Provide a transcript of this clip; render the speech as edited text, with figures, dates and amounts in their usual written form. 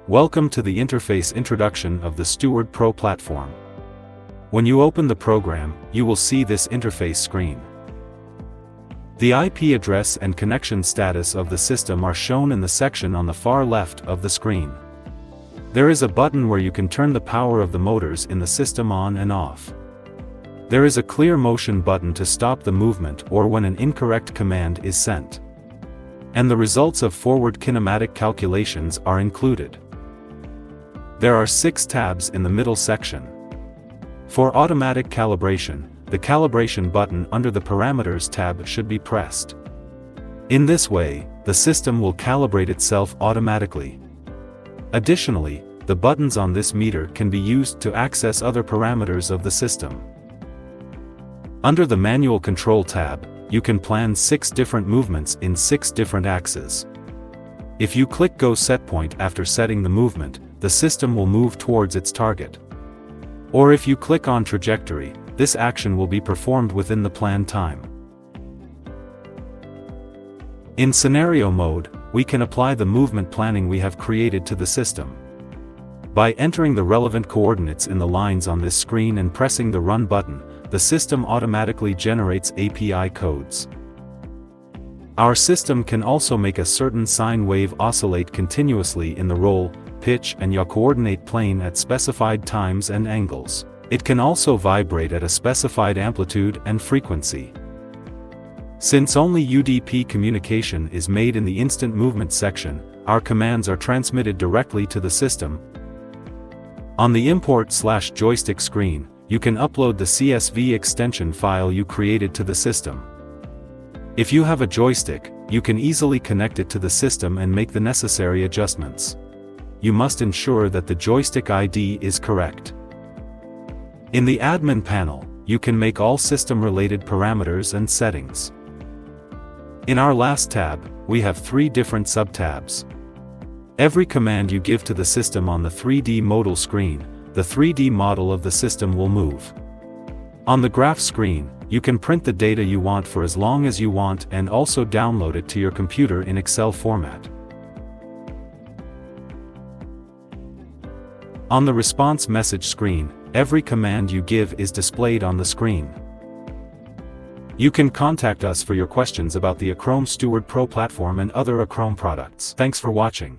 Welcome to the interface introduction of the Stewart Pro platform. When you open the program, you will see this interface screen. The IP address and connection status of the system are shown in the section on the far left of the screen. There is a button where you can turn the power of the motors in the system on and off. There is a clear motion button to stop the movement or when an incorrect command is sent. And the results of forward kinematic calculations are included. There are 6 tabs in the middle section. For automatic calibration, the calibration button under the Parameters tab should be pressed. In this way, the system will calibrate itself automatically. Additionally, the buttons on this meter can be used to access other parameters of the system. Under the Manual Control tab, you can plan 6 different movements in 6 different axes. If you click Go Setpoint after setting the movement, the system will move towards its target. Or if you click on Trajectory, this action will be performed within the planned time. In Scenario Mode, we can apply the movement planning we have created to the system. By entering the relevant coordinates in the lines on this screen and pressing the Run button, the system automatically generates API codes. Our system can also make a certain sine wave oscillate continuously in the roll, pitch and yaw coordinate plane at specified times and angles. It can also vibrate at a specified amplitude and frequency. Since only UDP communication is made in the instant movement section, our commands are transmitted directly to the system. On the Import/Joystick screen, you can upload the CSV extension file you created to the system. If you have a joystick, you can easily connect it to the system and make the necessary adjustments. You must ensure that the joystick ID is correct. In the Admin panel, you can make all system-related parameters and settings. In our last tab, we have 3 different sub-tabs. Every command you give to the system on the 3D modal screen, the 3D model of the system will move. On the graph screen, you can print the data you want for as long as you want and also download it to your computer in Excel format. On the response message screen, every command you give is displayed on the screen. You can contact us for your questions about the ACROME Stewart Pro platform and other ACROME products. Thanks for watching.